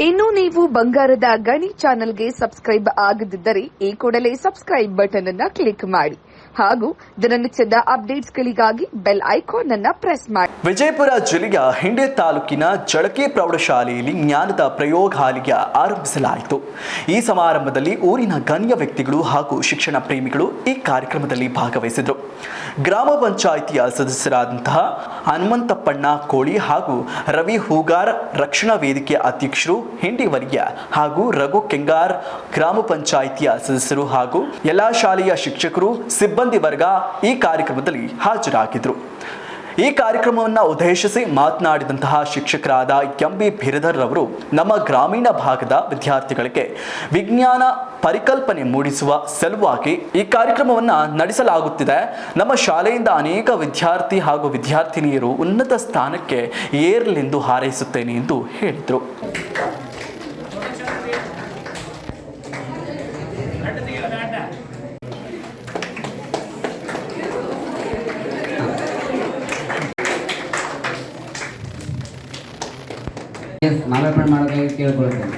ಇನ್ನು ನೀವು ಬಂಗಾರದ ಗಣಿ ಚಾನೆಲ್ಗೆ ಸಬ್ಸ್ಕ್ರೈಬ್ ಆಗದಿದ್ದರೆ ಈ ಕೂಡಲೇ ಸಬ್ಸ್ಕ್ರೈಬ್ ಬಟನ್ ಅನ್ನು ಕ್ಲಿಕ್ ಮಾಡಿ ಹಾಗೂ ದಿನನಿತ್ಯದ ಅಪ್ಡೇಟ್ಸ್ಗಳಿಗಾಗಿ ಬೆಲ್ ಐಕಾನ್ ಅನ್ನು ಪ್ರೆಸ್ ಮಾಡಿ. ವಿಜಯಪುರ ಜಿಲ್ಲೆಯ ಹಿಂಡೆ ತಾಲೂಕಿನ ಜಳಕೆ ಪ್ರೌಢಶಾಲೆಯಲ್ಲಿ ಜ್ಞಾನದ ಪ್ರಯೋಗಾಲಯ ಆರಂಭಿಸಲಾಯಿತು. ಈ ಸಮಾರಂಭದಲ್ಲಿ ಊರಿನ ಗಣ್ಯ ವ್ಯಕ್ತಿಗಳು ಹಾಗೂ ಶಿಕ್ಷಣ ಪ್ರೇಮಿಗಳು ಈ ಕಾರ್ಯಕ್ರಮದಲ್ಲಿ ಭಾಗವಹಿಸಿದರು. ಗ್ರಾಮ ಪಂಚಾಯಿತಿಯ ಸದಸ್ಯರಾದಂತಹ ಹನುಮಂತಪ್ಪಣ್ಣ ಕೋಳಿ ಹಾಗೂ ರವಿ ಹೂಗಾರ್ ರಕ್ಷಣಾ ವೇದಿಕೆಯ ಅಧ್ಯಕ್ಷರು, ಹಿಂಡಿ ವಲಯ ಹಾಗೂ ರಘು ಕೆಂಗಾರ್ ಗ್ರಾಮ ಪಂಚಾಯಿತಿಯ ಸದಸ್ಯರು ಹಾಗೂ ಎಲ್ಲಾ ಶಾಲೆಯ ಶಿಕ್ಷಕರು, ಸಿಬ್ಬಂದಿ ವರ್ಗ ಈ ಕಾರ್ಯಕ್ರಮದಲ್ಲಿ ಹಾಜರಾಗಿದ್ದರು. ಈ ಕಾರ್ಯಕ್ರಮವನ್ನು ಉದ್ದೇಶಿಸಿ ಮಾತನಾಡಿದಂತಹ ಶಿಕ್ಷಕರಾದ ಎಂ.ಬಿ. ಬಿರದರ್ ಅವರು ನಮ್ಮ ಗ್ರಾಮೀಣ ಭಾಗದ ವಿದ್ಯಾರ್ಥಿಗಳಿಗೆ ವಿಜ್ಞಾನ ಪರಿಕಲ್ಪನೆ ಮೂಡಿಸುವ ಸಲುವಾಗಿ ಈ ಕಾರ್ಯಕ್ರಮವನ್ನು ನಡೆಸಲಾಗುತ್ತಿದೆ. ನಮ್ಮ ಶಾಲೆಯಿಂದ ಅನೇಕ ವಿದ್ಯಾರ್ಥಿ ಹಾಗೂ ವಿದ್ಯಾರ್ಥಿನಿಯರು ಉನ್ನತ ಸ್ಥಾನಕ್ಕೆ ಏರಲೆಂದು ಹಾರೈಸುತ್ತೇನೆ ಎಂದು ಹೇಳಿದರು. ಮಾಲಾರ್ಪಣೆ ಮಾಡೋದಕ್ಕೆ ಕೇಳಿಕೊಳ್ಳುತ್ತೇನೆ.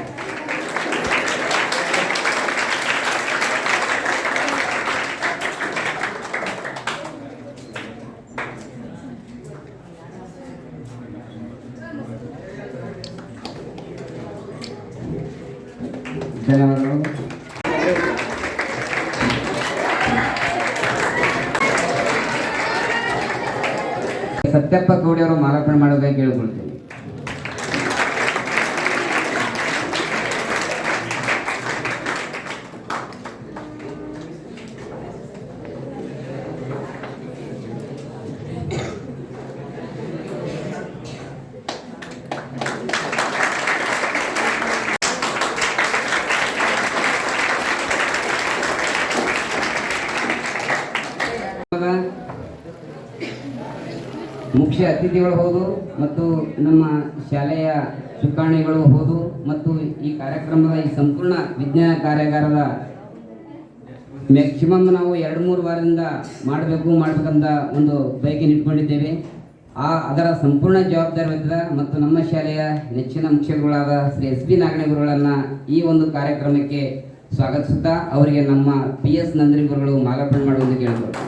ಧನ್ಯವಾದಗಳು. ಸತ್ಯಪ್ಪ ಗೌಡಿ ಅವರು ಮಾಲಾರ್ಪಣೆ ಮಾಡೋದಕ್ಕೆ ಕೇಳಿಕೊಳ್ಳುತ್ತೇನೆ. ಮುಖ್ಯ ಅತಿಥಿಗಳು ಹೌದು ಮತ್ತು ನಮ್ಮ ಶಾಲೆಯ ಚುಕ್ಕಾಣಿಗಳು ಹೌದು ಮತ್ತು ಈ ಕಾರ್ಯಕ್ರಮದ ಈ ಸಂಪೂರ್ಣ ವಿಜ್ಞಾನ ಕಾರ್ಯಾಗಾರದ ಮ್ಯಾಕ್ಸಿಮಮ್ ನಾವು 2-3 ವಾರದಿಂದ ಮಾಡಬೇಕಂತ ಒಂದು ಬಯಕೆಯನ್ನು ಇಟ್ಕೊಂಡಿದ್ದೇವೆ. ಅದರ ಸಂಪೂರ್ಣ ಜವಾಬ್ದಾರಿ ಹೊತ್ತಿದ ಮತ್ತು ನಮ್ಮ ಶಾಲೆಯ ನೆಚ್ಚಿನ ಮುಖ್ಯಗುರುಗಳಾದ ಶ್ರೀ ಎಸ್.ಬಿ. ನಾಗಣೆ ಗುರುಗಳನ್ನು ಈ ಒಂದು ಕಾರ್ಯಕ್ರಮಕ್ಕೆ ಸ್ವಾಗತಿಸುತ್ತಾ ಅವರಿಗೆ ನಮ್ಮ PS ನಂದಿನಿ ಗುರುಗಳು ಮಾಲಾರ್ಪಣೆ ಮಾಡುವಂತೆ ಕೇಳಿಕೊಳ್ತಾರೆ.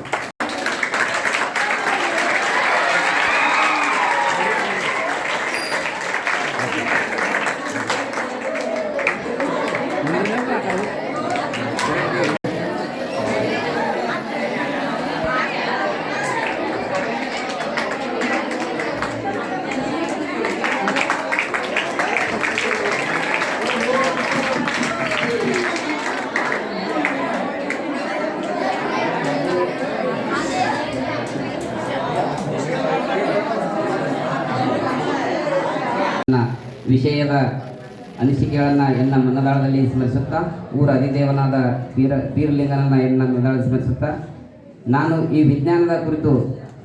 ವಿಷಯದ ಅನಿಸಿಕೆಗಳನ್ನು ಎನ್ನ ಮನದಾಳದಲ್ಲಿ ಸ್ಮರಿಸುತ್ತಾ ಊರ ಅಧಿದೇವನಾದ ಪೀರಲಿಂಗನನ್ನು ಎನ್ನ ಮನದಾಳದಲ್ಲಿ ಸ್ಮರಿಸುತ್ತಾ ನಾನು ಈ ವಿಜ್ಞಾನದ ಕುರಿತು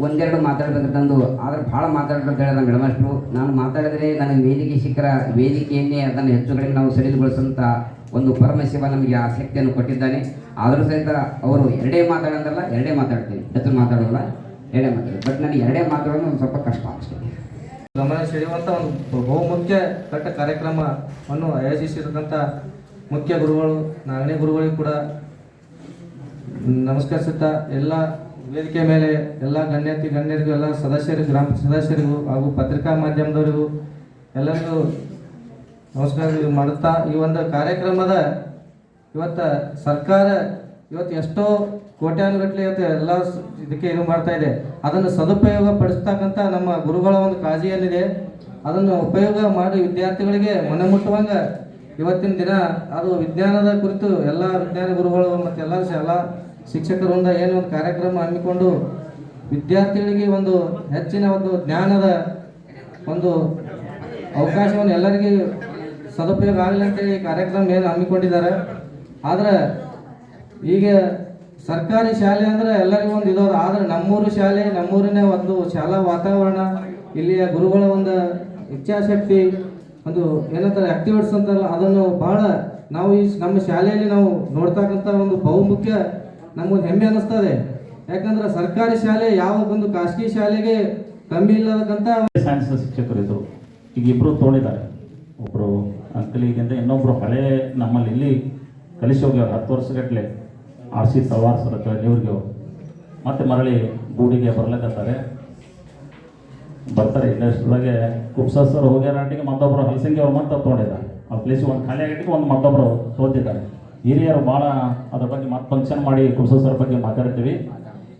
ಒಂದೆರಡು ಮಾತಾಡಬೇಕಂತಂದು ಆದರೆ ಭಾಳ ಮಾತಾಡಬೇಕಂತ ಹೇಳಿದ ಮೇಡಮಷ್ಟು ನಾನು ಮಾತಾಡಿದರೆ ನನಗೆ ವೇದಿಕೆ ಶಿಖರ ವೇದಿಕೆಯನ್ನೇ ಅದನ್ನು ಹೆಚ್ಚು ಕಡಿಮೆ ನಾವು ಸಡಿಲುಗೊಳಿಸುವಂಥ ಒಂದು ಪರಮಶಿವ ನಮಗೆ ಆಸಕ್ತಿಯನ್ನು ಕೊಟ್ಟಿದ್ದಾನೆ. ಆದರೂ ಸಹಿತ ಅವರು ಎರಡೇ ಮಾತಾಡ್ತೀನಿ, ಹೆಚ್ಚು ಮಾತಾಡೋಲ್ಲ, ಎರಡೇ ಮಾತಾಡೋದು. ಬಟ್ ನನಗೆ ಎರಡೇ ಮಾತಾಡೋದು ಒಂದು ಸ್ವಲ್ಪ ಕಷ್ಟ ಅಷ್ಟೇ. ಗಮನ ಸೆಳೆಯುವಂಥ ಒಂದು ಬಹುಮುಖ್ಯ ಕಟ್ಟ ಕಾರ್ಯಕ್ರಮವನ್ನು ಆಯೋಜಿಸಿರ್ತಕ್ಕಂಥ ಮುಖ್ಯ ಗುರುಗಳು ನಾಗಣೆ ಗುರುಗಳಿಗೂ ಕೂಡ ನಮಸ್ಕರಿಸುತ್ತಾ ಎಲ್ಲ ವೇದಿಕೆ ಮೇಲೆ ಎಲ್ಲ ಗಣ್ಯರಿಗೂ ಎಲ್ಲ ಸದಸ್ಯರಿಗೂ ಗ್ರಾಮ ಸದಸ್ಯರಿಗೂ ಹಾಗೂ ಪತ್ರಿಕಾ ಮಾಧ್ಯಮದವರಿಗೂ ಎಲ್ಲರಿಗೂ ನಮಸ್ಕಾರ ಮಾಡುತ್ತಾ ಈ ಒಂದು ಕಾರ್ಯಕ್ರಮದ ಇವತ್ತು ಸರ್ಕಾರ ಎಷ್ಟೋ ಕೋಟ್ಯಾನುಗಟ್ಟಲೆ ಎಲ್ಲ ಇದಕ್ಕೆ ಇದು ಮಾಡ್ತಾ ಇದೆ. ಅದನ್ನು ಸದುಪಯೋಗ ಪಡಿಸ್ತಕ್ಕಂಥ ನಮ್ಮ ಗುರುಗಳ ಒಂದು ಕಾಳಜಿ ಏನಿದೆ ಅದನ್ನು ಉಪಯೋಗ ಮಾಡಿ ವಿದ್ಯಾರ್ಥಿಗಳಿಗೆ ಮನೆ ಮುಟ್ಟುವಂಗ ಇವತ್ತಿನ ದಿನ ಅದು ವಿಜ್ಞಾನದ ಕುರಿತು ಎಲ್ಲ ವಿಜ್ಞಾನ ಗುರುಗಳು ಮತ್ತು ಎಲ್ಲ ಶಿಕ್ಷಕರಿಂದ ಏನು ಒಂದು ಕಾರ್ಯಕ್ರಮ ಹಮ್ಮಿಕೊಂಡು ವಿದ್ಯಾರ್ಥಿಗಳಿಗೆ ಒಂದು ಹೆಚ್ಚಿನ ಒಂದು ಜ್ಞಾನದ ಒಂದು ಅವಕಾಶವನ್ನು ಎಲ್ಲರಿಗೂ ಸದುಪಯೋಗ ಆಗಲಿ ಅಂತೇಳಿ ಈ ಕಾರ್ಯಕ್ರಮ ಏನು ಹಮ್ಮಿಕೊಂಡಿದ್ದಾರೆ. ಆದರೆ ಈಗ ಸರ್ಕಾರಿ ಶಾಲೆ ಅಂದರೆ ಎಲ್ಲರಿಗೂ ಒಂದು ಇರೋದು, ಆದರೆ ನಮ್ಮೂರು ಶಾಲೆ ನಮ್ಮೂರಿನ ಒಂದು ಶಾಲಾ ವಾತಾವರಣ, ಇಲ್ಲಿಯ ಗುರುಗಳ ಒಂದು ಇಚ್ಛಾಶಕ್ತಿ, ಒಂದು ಏನಂತಾರೆ ಆಕ್ಟಿವಿಟೀಸ್ ಅಂತಲ್ಲ, ಅದನ್ನು ಬಹಳ ನಾವು ಈ ನಮ್ಮ ಶಾಲೆಯಲ್ಲಿ ನಾವು ನೋಡ್ತಕ್ಕಂಥ ಒಂದು ಬಹುಮುಖ್ಯ ನಮಗೊಂದು ಹೆಮ್ಮೆ ಅನ್ನಿಸ್ತದೆ. ಯಾಕಂದ್ರೆ ಸರ್ಕಾರಿ ಶಾಲೆ ಯಾವ ಒಂದು ಖಾಸಗಿ ಶಾಲೆಗೆ ಕಮ್ಮಿ ಇಲ್ಲದಕ್ಕಂಥ ಸೈನ್ಸ್ ಶಿಕ್ಷಕರು ಇದ್ದರು. ಈಗ ಇಬ್ಬರು ತೊಗೊಂಡಿದ್ದಾರೆ. ಒಬ್ಬರು ಅಂಕಲಿಗಿಂತ ಇನ್ನೊಬ್ಬರು ಹಳೆ ನಮ್ಮಲ್ಲಿ ಇಲ್ಲಿ ಕಲಿಸಿ ಹೋಗ್ಯಾವ 10 ವರ್ಷಗಟ್ಟಲೆ RC ತಳವಾರ್ ಸರ್ ನೀವ್ರಿಗೆ ಮತ್ತೆ ಮರಳಿ ಗೂಡಿಗೆ ಬರ್ಲಕತ್ತಾರೆ ಬರ್ತಾರೆ ಇಂಡಸ್ಟ್ರಿಯೊಳಗೆ ಕುಪ್ಸ ಸರ್ ಹೋಗ್ಯಾರ ಆಟಿಗೆ ಮತ್ತೊಬ್ಬರು ಹಲಸಂಗಿ ಅವ್ರು ಮತ್ತೆ ತೊಗೊಂಡಿದ್ದಾರೆ ಆ ಪ್ಲೇಸ್ ಒಂದು ಖಾಲಿ ಆಗಿಟ್ಟಿಗೆ ಒಂದು ಮತ್ತೊಬ್ಬರು ತೊಗೊಂಡಿದ್ದಾರೆ. ಹಿರಿಯರು ಭಾಳ ಅದ್ರ ಬಗ್ಗೆ ಮತ್ತೆ ಫಂಕ್ಷನ್ ಮಾಡಿ ಕುಪ್ಸ ಸರ್ ಬಗ್ಗೆ ಮಾತಾಡ್ತೀವಿ.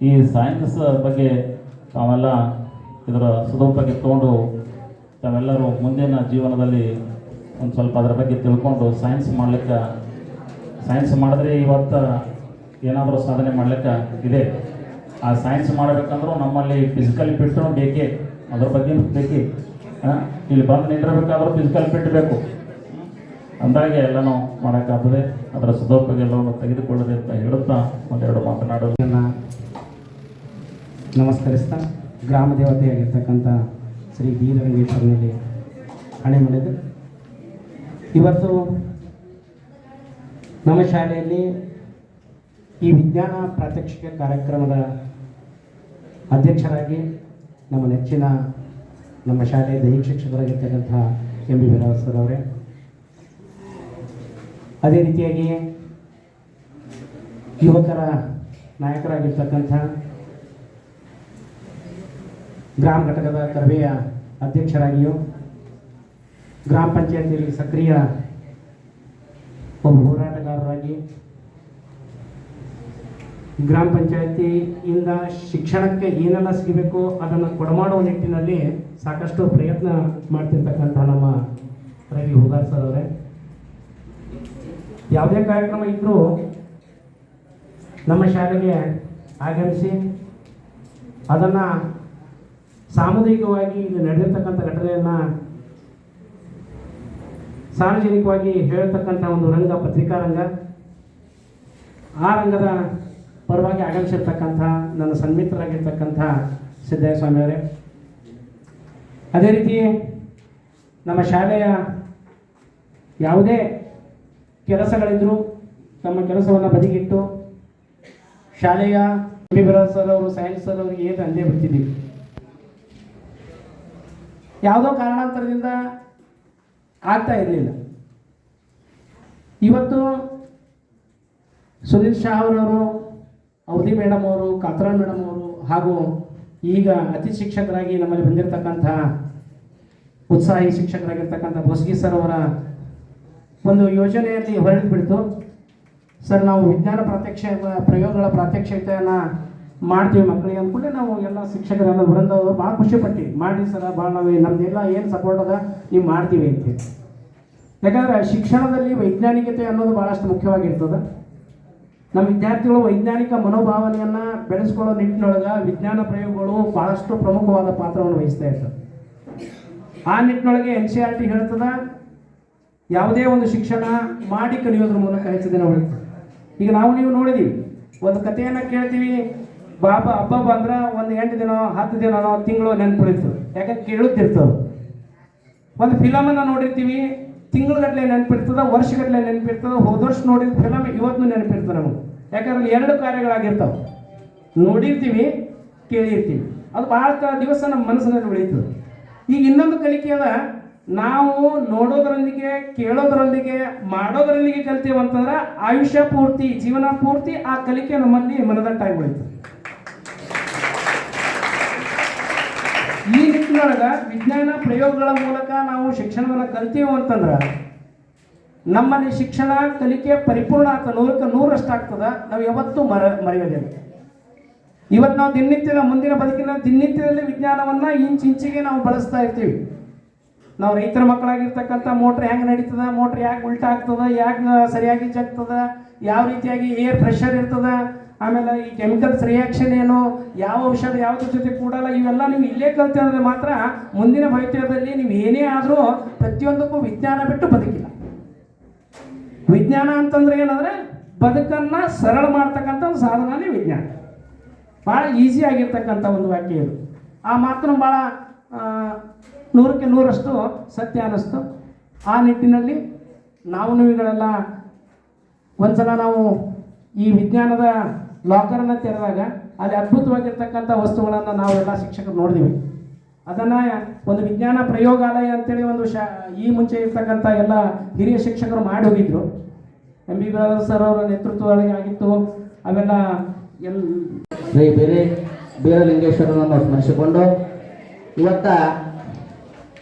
ಈ ಸೈನ್ಸ್ ಬಗ್ಗೆ ತಾವೆಲ್ಲ ಇದರ ಸದುಪಯೋಗ ತೊಗೊಂಡು ತಾವೆಲ್ಲರೂ ಮುಂದಿನ ಜೀವನದಲ್ಲಿ ಒಂದು ಸ್ವಲ್ಪ ಅದರ ಬಗ್ಗೆ ತಿಳ್ಕೊಂಡು ಸೈನ್ಸ್ ಮಾಡಿದ್ರೆ ಇವತ್ತು ಏನಾದರೂ ಸಾಧನೆ ಮಾಡ್ಲಿಕ್ಕೆ ಇದೆ. ಆ ಸೈನ್ಸ್ ಮಾಡಬೇಕಂದ್ರೂ ನಮ್ಮಲ್ಲಿ ಫಿಸಿಕಲ್ ಫಿಟ್ಟು ಬೇಕೇ, ಅದ್ರ ಬಗ್ಗೆ ಬೇಕೇ. ಇಲ್ಲಿ ಬಂದು ನಿಂದಿರಬೇಕಾದ್ರೂ ಫಿಸಿಕಲ್ ಫಿಟ್ ಬೇಕು, ಅಂದಾಗೆ ಎಲ್ಲನೂ ಮಾಡೋಕ್ಕಾಗ್ತದೆ. ಅದರ ಸದುಪಯೋಗ ಎಲ್ಲವನ್ನು ತೆಗೆದುಕೊಳ್ಳದೆ ಅಂತ ಹೇಳುತ್ತಾ ಒಂದೆರಡು ಮಾತನಾಡೋದು ನಮಸ್ಕರಿಸ್ತಾ ಗ್ರಾಮ ದೇವತೆಯಾಗಿರ್ತಕ್ಕಂಥ ಶ್ರೀ ಬೀರರಂಗೇಶ್ವರನಲ್ಲಿ ಹಣೆ ಮಾಡಿದ್ದು. ಇವತ್ತು ನಮ್ಮ ಶಾಲೆಯಲ್ಲಿ ಈ ವಿಜ್ಞಾನ ಪ್ರಾತ್ಯಕ್ಷಿಕೆ ಕಾರ್ಯಕ್ರಮದ ಅಧ್ಯಕ್ಷರಾಗಿ ನಮ್ಮ ನೆಚ್ಚಿನ ನಮ್ಮ ಶಾಲೆಯ ದೈಹಿಕ ಶಿಕ್ಷಕರಾಗಿರ್ತಕ್ಕಂಥ MB ವೀರರಾವ್ ಸರ್ ಅವರೇ, ಅದೇ ರೀತಿಯಾಗಿ ಯುವಕರ ನಾಯಕರಾಗಿರ್ತಕ್ಕಂಥ ಗ್ರಾಮ ಘಟಕದ ಕರವೆಯ ಅಧ್ಯಕ್ಷರಾಗಿಯೂ ಗ್ರಾಮ ಪಂಚಾಯತಿಯಲ್ಲಿ ಸಕ್ರಿಯ ಒಬ್ಬ ಹೋರಾಟಗಾರರಾಗಿ ಗ್ರಾಮ ಪಂಚಾಯತಿಯಿಂದ ಶಿಕ್ಷಣಕ್ಕೆ ಏನೆಲ್ಲ ಸಿಗಬೇಕು ಅದನ್ನು ಕೊಡಮಾಡುವ ನಿಟ್ಟಿನಲ್ಲಿ ಸಾಕಷ್ಟು ಪ್ರಯತ್ನ ಮಾಡ್ತಿರ್ತಕ್ಕಂಥ ನಮ್ಮ ರವಿ ಹುಗಾರ್ ಸರ್ ಅವರೇ, ಯಾವುದೇ ಕಾರ್ಯಕ್ರಮ ಇದ್ದರೂ ನಮ್ಮ ಶಾಲೆಗೆ ಆಗಮಿಸಿ ಅದನ್ನು ಸಾಮೂಹಿಕವಾಗಿ ಇಲ್ಲಿ ನಡೆದಿರ್ತಕ್ಕಂಥ ಘಟನೆಯನ್ನು ಸಾರ್ವಜನಿಕವಾಗಿ ಹೇಳ್ತಕ್ಕಂಥ ಒಂದು ರಂಗ ಪತ್ರಿಕಾ ರಂಗ, ಆ ರಂಗದ ಪರವಾಗಿ ಆಗಮಿಸಿರ್ತಕ್ಕಂಥ ನನ್ನ ಸನ್ಮಿತ್ರರಾಗಿರ್ತಕ್ಕಂಥ ಸಿದ್ದಯ್ಯ ಸ್ವಾಮಿಯವರೇ, ಅದೇ ರೀತಿ ನಮ್ಮ ಶಾಲೆಯ ಯಾವುದೇ ಕೆಲಸಗಳಿದ್ದರೂ ತಮ್ಮ ಕೆಲಸವನ್ನು ಬದಿಗಿಟ್ಟು ಶಾಲೆಯ ವೀರರಾವ್ ಸರ್ ಅವರು ಸೈನ್ಸ್ ಸರ್ ಅವರಿಗೆ ಏನು ಅಂದೇ ಬಿಡ್ತಿದ್ದೀವಿ. ಯಾವುದೋ ಕಾರಣಾಂತರದಿಂದ ಆಗ್ತಾ ಇರಲಿಲ್ಲ. ಇವತ್ತು ಸುನೀಲ್ ಶಾ ಅವರವರು, ಅವಧಿ ಮೇಡಮ್ ಅವರು, ಕಾತ್ರಾನ್ ಮೇಡಮ್ ಅವರು ಹಾಗೂ ಈಗ ಅತಿಥಿ ಶಿಕ್ಷಕರಾಗಿ ನಮ್ಮಲ್ಲಿ ಬಂದಿರತಕ್ಕಂಥ ಉತ್ಸಾಹಿ ಶಿಕ್ಷಕರಾಗಿರ್ತಕ್ಕಂಥ ಬೋಸ್ಗಿ ಸರ್ ಅವರ ಒಂದು ಯೋಜನೆಯಲ್ಲಿ ಹೊರಟು ಬಿಡ್ತು. ಸರ್, ನಾವು ವಿಜ್ಞಾನ ಪ್ರಯೋಗಗಳ ಪ್ರಾತ್ಯಕ್ಷಿತೆಯನ್ನು ಮಾಡ್ತೀವಿ ಮಕ್ಕಳಿಗೆ ಅಂದ್ಕೊಂಡೆ ನಾವು ಎಲ್ಲ ಶಿಕ್ಷಕರೆಲ್ಲ ಬರಂದವರು ಭಾಳ ಖುಷಿಪಟ್ಟಿವಿ. ಮಾಡಿ ಸರ, ಭಾಳ ನಾವು ನಮ್ಮದೆಲ್ಲ ಏನು ಸಪೋರ್ಟ್ ಅದ ನೀವು ಮಾಡ್ತೀವಿ ಅಂತೇಳಿ. ಯಾಕಂದರೆ ಶಿಕ್ಷಣದಲ್ಲಿ ವೈಜ್ಞಾನಿಕತೆ ಅನ್ನೋದು ಭಾಳಷ್ಟು ಮುಖ್ಯವಾಗಿರ್ತದೆ. ನಮ್ಮ ವಿದ್ಯಾರ್ಥಿಗಳು ವೈಜ್ಞಾನಿಕ ಮನೋಭಾವನೆಯನ್ನು ಬೆಳೆಸ್ಕೊಳ್ಳೋ ನಿಟ್ಟಿನೊಳಗೆ ವಿಜ್ಞಾನ ಪ್ರಯೋಗಗಳು ಭಾಳಷ್ಟು ಪ್ರಮುಖವಾದ ಪಾತ್ರವನ್ನು ವಹಿಸ್ತಾ ಇರ್ತದೆ. ಆ ನಿಟ್ಟಿನೊಳಗೆ NCERT ಹೇಳ್ತದೆ, ಯಾವುದೇ ಒಂದು ಶಿಕ್ಷಣ ಮಾಡಿ ಕಲಿಯೋದ್ರ ಮೂಲಕ ಹೆಚ್ಚು ದಿನ ಉಳಿತದೆ. ಈಗ ನೀವು ನೋಡಿದ್ದೀವಿ, ಒಂದು ಕಥೆಯನ್ನು ಕೇಳ್ತೀವಿ, ಹಬ್ಬ ಬಂದ್ರೆ ಒಂದು 8 ದಿನ 10 ದಿನನೋ ತಿಂಗಳು ನೆನಪಿರ್ತದೆ, ಯಾಕಂದ್ರೆ ಕೇಳುತ್ತಿರ್ತದೆ. ಒಂದು ಫಿಲಮನ್ನು ನೋಡಿರ್ತೀವಿ, ತಿಂಗಳುಗಟ್ಟಲೆ ನೆನಪಿರ್ತದೆ, ವರ್ಷಗಟ್ಟಲೆ ನೆನಪಿರ್ತದೆ. ಹೋದ ವರ್ಷ ನೋಡಿದ ಫಿಲಮ್ ಇವತ್ತು ನೆನಪಿರ್ತದೆ ನಮಗೆ, ಯಾಕಂದ್ರೆ 2 ಕಾರ್ಯಗಳಾಗಿರ್ತಾವೆ. ನೋಡಿರ್ತೀವಿ, ಕೇಳಿರ್ತೀವಿ, ಅದು ಭಾಳ ದಿವಸ ನಮ್ಮ ಮನಸ್ಸಿನಲ್ಲಿ ಉಳಿತದೆ. ಈಗ ಇನ್ನೊಂದು ಕಲಿಕೆ ಅದ, ನಾವು ನೋಡೋದ್ರೊಂದಿಗೆ ಕೇಳೋದ್ರೊಂದಿಗೆ ಮಾಡೋದ್ರೊಂದಿಗೆ ಕಲಿತೀವಿ ಅಂತಂದ್ರೆ ಆಯುಷ್ಯ ಪೂರ್ತಿ, ಜೀವನ ಪೂರ್ತಿ ಆ ಕಲಿಕೆ ನಮ್ಮಲ್ಲಿ ಮನದಟ್ಟಾಗಿ ಉಳಿತದೆ. ಈ ನಿಟ್ಟಿನೊಳಗೆ ವಿಜ್ಞಾನ ಪ್ರಯೋಗಗಳ ಮೂಲಕ ನಾವು ಶಿಕ್ಷಣವನ್ನು ಕಲಿತೀವಿ ಅಂತಂದ್ರೆ ನಮ್ಮಲ್ಲಿ ಶಿಕ್ಷಣ ಕಲಿಕೆ ಪರಿಪೂರ್ಣ ಆಗ್ತದೆ, 100ಕ್ಕೆ 100ರಷ್ಟು ಆಗ್ತದೆ. ನಾವು ಯಾವತ್ತೂ ಮರೆಯೋದಿಲ್ಲ. ಇವತ್ತು ನಾವು ದಿನನಿತ್ಯದ ಮುಂದಿನ ಬದುಕಿನ ದಿನನಿತ್ಯದಲ್ಲಿ ವಿಜ್ಞಾನವನ್ನು ಇಂಚಿಗೆ ನಾವು ಬಳಸ್ತಾ ಇರ್ತೀವಿ. ನಾವು ರೈತರ ಮಕ್ಕಳಾಗಿರ್ತಕ್ಕಂಥ ಮೋಟ್ರ್ ಹೆಂಗೆ ನಡೀತದ, ಮೋಟ್ರ್ ಯಾಕೆ ಉಲ್ಟಾ ಆಗ್ತದ, ಯಾಕೆ ಸರಿಯಾಗಿ ಜಗ್ತದ, ಯಾವ ರೀತಿಯಾಗಿ ಏರ್ ಪ್ರೆಷರ್ ಇರ್ತದ, ಆಮೇಲೆ ಈ ಕೆಮಿಕಲ್ಸ್ ರಿಯಾಕ್ಷನ್ ಏನು, ಯಾವ ಔಷಧ ಯಾವುದ್ರ ಜೊತೆ ಕೂಡಲ್ಲ, ಇವೆಲ್ಲ ನೀವು ಇಲ್ಲೇ ಕಲಿತೆ ಅಂದರೆ ಮಾತ್ರ ಮುಂದಿನ ಭವಿಷ್ಯದಲ್ಲಿ ನೀವು ಏನೇ ಆದರೂ ಪ್ರತಿಯೊಂದಕ್ಕೂ ವಿಜ್ಞಾನ ಬಿಟ್ಟು ಬದುಕಿಲ್ಲ. ವಿಜ್ಞಾನ ಅಂತಂದ್ರೆ ಏನಂದರೆ ಬದುಕನ್ನು ಸರಳ ಮಾಡ್ತಕ್ಕಂಥ ಒಂದು ಸಾಧನನೇ ವಿಜ್ಞಾನ. ಭಾಳ ಈಸಿ ಆಗಿರ್ತಕ್ಕಂಥ ಒಂದು ವಾಕ್ಯ ಇದು. ಆ ಮಾತನ್ನು ಭಾಳ 100ಕ್ಕೆ 100ರಷ್ಟು ಸತ್ಯ ಅನ್ನಿಸ್ತು. ಆ ನಿಟ್ಟಿನಲ್ಲಿ ನೀವುಗಳೆಲ್ಲ ಒಂದ್ಸಲ ನಾವು ಈ ವಿಜ್ಞಾನದ ಲಾಕರನ್ನು ತೆರೆದಾಗ ಅಲ್ಲಿ ಅದ್ಭುತವಾಗಿರ್ತಕ್ಕಂಥ ವಸ್ತುಗಳನ್ನು ನಾವೆಲ್ಲ ಶಿಕ್ಷಕರು ನೋಡಿದ್ವಿ. ಅದನ್ನು ಒಂದು ವಿಜ್ಞಾನ ಪ್ರಯೋಗಾಲಯ ಅಂತೇಳಿ ಒಂದು ಈ ಮುಂಚೆ ಇರ್ತಕ್ಕಂಥ ಎಲ್ಲ ಹಿರಿಯ ಶಿಕ್ಷಕರು ಮಾಡಿ ಹೋಗಿದ್ರು. ಎಂ ಬಿ ಸರ್ ಅವರ ನೇತೃತ್ವದೊಳಗೆ ಆಗಿತ್ತು. ಅವೆಲ್ಲ ಶ್ರೀ ಬೀರಲಿಂಗೇಶ್ವರನನ್ನು ಸ್ಮರಿಸಿಕೊಂಡು ಇವತ್ತ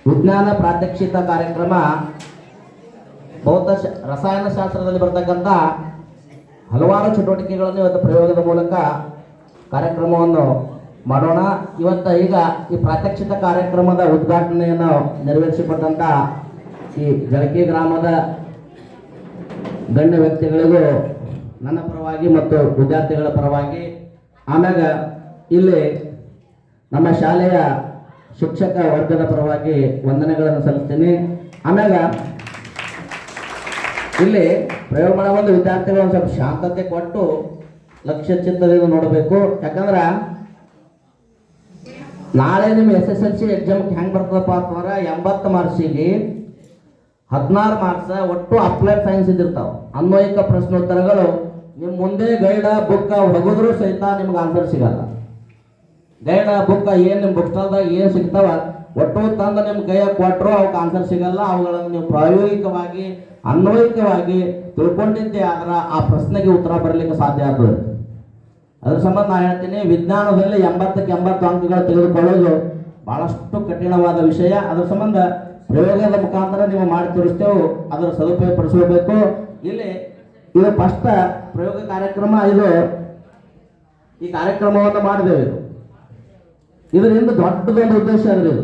ವಿಜ್ಞಾನ ಪ್ರಾತ್ಯಕ್ಷಿಕ ಕಾರ್ಯಕ್ರಮ ರಸಾಯನಶಾಸ್ತ್ರದಲ್ಲಿ ಬರ್ತಕ್ಕಂಥ ಹಲವಾರು ಚಟುವಟಿಕೆಗಳನ್ನು ಇವತ್ತು ಪ್ರಯೋಗದ ಮೂಲಕ ಕಾರ್ಯಕ್ರಮವನ್ನು ಮಾಡೋಣ. ಈಗ ಈ ಪ್ರಾತ್ಯಕ್ಷಿಕ ಕಾರ್ಯಕ್ರಮದ ಉದ್ಘಾಟನೆಯನ್ನು ನೆರವೇರಿಸಿಕೊಟ್ಟಂಥ ಈ ಜಳಕಿ ಗ್ರಾಮದ ಗಣ್ಯ ವ್ಯಕ್ತಿಗಳಿಗೂ ನನ್ನ ಪರವಾಗಿ ಮತ್ತು ವಿದ್ಯಾರ್ಥಿಗಳ ಪರವಾಗಿ, ಆಮ್ಯಾಗ ಇಲ್ಲಿ ನಮ್ಮ ಶಾಲೆಯ ಶಿಕ್ಷಕ ವರ್ಗದ ಪರವಾಗಿ ವಂದನೆಗಳನ್ನು ಸಲ್ಲಿಸ್ತೀನಿ. ಆಮ್ಯಾಗ ಇಲ್ಲಿ ಪ್ರಯೋಗ ಮಾಡೋ ಒಂದು ವಿದ್ಯಾರ್ಥಿಗಳು ಒಂದು ಸ್ವಲ್ಪ ಶಾಂತತೆ ಕೊಟ್ಟು ಲಕ್ಷ್ಯ ಚಿತ್ತದಿಂದ ನೋಡಬೇಕು. ಯಾಕಂದ್ರೆ ನಾಳೆ ನಿಮ್ಮ SSLC ಎಕ್ಸಾಮ್ಗೆ ಹೆಂಗೆ ಬರ್ತದಪ್ಪ ಅಂತಂದ್ರೆ 80 ಮಾರ್ಕ್ಸಿಗೆ 16 ಮಾರ್ಕ್ಸ್ ಒಟ್ಟು ಅಪ್ಲೈಡ್ ಸೈನ್ಸ್ ಇದ್ದಿರ್ತಾವೆ. ಅನ್ವಯಿಕ ಪ್ರಶ್ನೋತ್ತರಗಳು ನಿಮ್ಮ ಮುಂದೆ ಗೈಡ ಬುಕ್ಕ ಹೊಗದ್ರು ಸಹಿತ ನಿಮ್ಗೆ ಆನ್ಸರ್ ಸಿಗಲ್ಲ. ಗೈಡ ಬುಕ್ಕ ಏನು ನಿಮ್ಮ ಬುಕ್ ಸ್ಟಾಲ್ದಾಗ ಏನು ಸಿಗ್ತಾವ ಒಟ್ಟು ತಂದು ನಿಮ್ಮ ಕೈಯಾಗ ಕೊಟ್ಟರು ಅವಕ್ಕೆ ಆನ್ಸರ್ ಸಿಗಲ್ಲ. ಅವುಗಳನ್ನು ನೀವು ಪ್ರಾಯೋಗಿಕವಾಗಿ ಅನ್ವಯಿಕವಾಗಿ ತಿಳ್ಕೊಂಡಿದ್ದೆ ಆದ್ರೆ ಆ ಪ್ರಶ್ನೆಗೆ ಉತ್ತರ ಬರಲಿಕ್ಕೆ ಸಾಧ್ಯ ಆಗ್ತದೆ. ಅದ್ರ ಸಂಬಂಧ ನಾನು ಹೇಳ್ತೀನಿ, ವಿಜ್ಞಾನದಲ್ಲಿ 80ಕ್ಕೆ 80 ಅಂಕಗಳು ತೆಗೆದುಕೊಳ್ಳೋದು ಬಹಳಷ್ಟು ಕಠಿಣವಾದ ವಿಷಯ. ಅದ್ರ ಸಂಬಂಧ ಪ್ರಯೋಗದ ಮುಖಾಂತರ ನೀವು ಮಾಡಿ ತೋರಿಸ್ತೇವೆ, ಅದರ ಸದುಪಯೋಗ ಪಡಿಸಬೇಕು. ಇದು ಫಸ್ಟ್ ಪ್ರಯೋಗ ಕಾರ್ಯಕ್ರಮ. ಈ ಕಾರ್ಯಕ್ರಮವನ್ನು ಮಾಡಿದ್ದೇವೆ. ಇದರಿಂದ ದೊಡ್ಡದೊಂದು ಉದ್ದೇಶ ಅದ್ರಿ.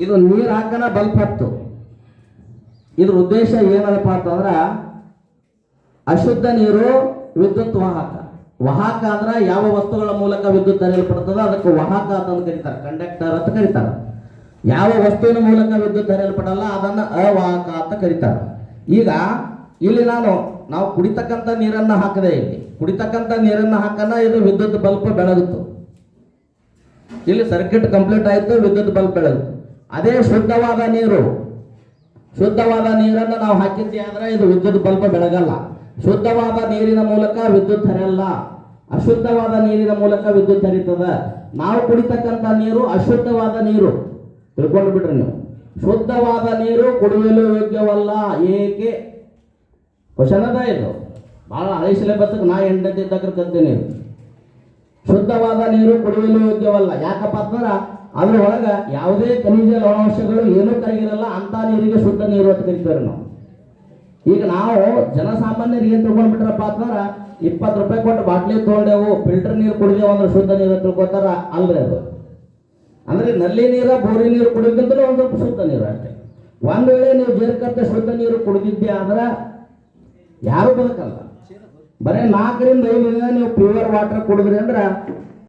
ಇದು ನೀರು ಹಾಕನ ಬಲ್ಪ್ ಹತ್ತು. ಇದ್ರ ಉದ್ದೇಶ ಏನಪ್ಪ ಅಂತಂದ್ರೆ ಅಶುದ್ಧ ನೀರು ವಿದ್ಯುತ್ ವಾಹಕ. ವಾಹಕ ಅಂದ್ರೆ ಯಾವ ವಸ್ತುಗಳ ಮೂಲಕ ವಿದ್ಯುತ್ ಹರಿಯಲ್ಪಡ್ತದೋ ಅದಕ್ಕೆ ವಾಹಕ ಅಂತ ಕರೀತಾರೆ, ಕಂಡಕ್ಟರ್ ಅಂತ ಕರೀತಾರೆ. ಯಾವ ವಸ್ತುವಿನ ಮೂಲಕ ವಿದ್ಯುತ್ ಹರಿಯಲ್ಪಡಲ್ಲ ಅದನ್ನು ಅವಾಹಕ ಅಂತ ಕರೀತಾರೆ. ಈಗ ಇಲ್ಲಿ ನಾವು ಕುಡಿತಕ್ಕಂಥ ನೀರನ್ನು ಹಾಕದೆ, ಇಲ್ಲಿ ಕುಡಿತಕ್ಕಂಥ ನೀರನ್ನು ಹಾಕನ ಇದು ವಿದ್ಯುತ್ ಬಲ್ಬ್ ಬೆಳಗುತ್ತು. ಇಲ್ಲಿ ಸರ್ಕ್ಯೂಟ್ ಕಂಪ್ಲೀಟ್ ಆಯಿತು, ವಿದ್ಯುತ್ ಬಲ್ಬ್ ಬೆಳಗುತ್ತು. ಅದೇ ಶುದ್ಧವಾದ ನೀರನ್ನು ನಾವು ಹಾಕಿದ್ದೆ ಆದ್ರೆ ಇದು ವಿದ್ಯುತ್ ಬಲ್ಬ್ ಬೆಳಗಲ್ಲ. ಶುದ್ಧವಾದ ನೀರಿನ ಮೂಲಕ ವಿದ್ಯುತ್ ಹರಿಯಲ್ಲ, ಅಶುದ್ಧವಾದ ನೀರಿನ ಮೂಲಕ ವಿದ್ಯುತ್ ಹರಿತದ. ನಾವು ಕುಡಿತಕ್ಕಂಥ ನೀರು ಅಶುದ್ಧವಾದ ನೀರು, ತಿಳ್ಕೊಂಡು ಬಿಡ್ರಿ ನೀವು. ಶುದ್ಧವಾದ ನೀರು ಕುಡಿಯಲು ಯೋಗ್ಯವಲ್ಲ. ಏಕೆ ಕ್ವಶನ್ ಅದ ಇದು. ಭಾಳ ಹಳೆ ಸಿಲೆಬಸ್ಗೆ ನಾ 8ನೇ ಇದ್ದಾಗ ಕಲ್ತೀನಿ. ಶುದ್ಧವಾದ ನೀರು ಕುಡಿಯಲು ಯೋಗ್ಯವಲ್ಲ. ಯಾಕಪ್ಪ ಅಂತಂದ್ರೆ ಅದ್ರ ಒಳಗೆ ಯಾವುದೇ ಖನಿಜ ಲವಣಾಂಶಗಳು ಏನೂ ಕರಗಿರಲ್ಲ. ಅಂತ ನೀರಿಗೆ ಶುದ್ಧ ನೀರು ಅಂತ ಕರಿತೇವೆ ನಾವು. ಈಗ ನಾವು ಜನಸಾಮಾನ್ಯರಿಗೆ ಏನು ತಿಳ್ಕೊಂಡ್ಬಿಟ್ರಪ್ಪ ಅಂತಂದ್ರೆ 20 ರೂಪಾಯಿ ಕೊಟ್ಟು ಬಾಟ್ಲಿ ತೊಗೊಂಡೆವು, ಫಿಲ್ಟರ್ ನೀರು ಕುಡಿದೇವು ಅಂದ್ರೆ ಶುದ್ಧ ನೀರು ತಿಳ್ಕೊತಾರ. ಅಲ್ರಿ ಅದು. ಅಂದ್ರೆ ನಲ್ಲಿ ನೀರ ಬೋರಿ ನೀರು ಕುಡಿಯೋದಂದ್ರೆ ಒಂದು ಸ್ವಲ್ಪ ಶುದ್ಧ ನೀರು ಅಷ್ಟೇ. ಒಂದು ವೇಳೆ ನೀವು ಜೇರ್ಕತ್ತ ಶುದ್ಧ ನೀರು ಕುಡಿದಿದ್ದೆ ಆದ್ರೆ ಯಾರು ಬದುಕಲ್ಲ. ಬರೀ 4 ರಿಂದ 5 ದಿನ ನೀವು ಪ್ಯೂರ್ ವಾಟರ್ ಕುಡಿದ್ರಿ ಅಂದ್ರೆ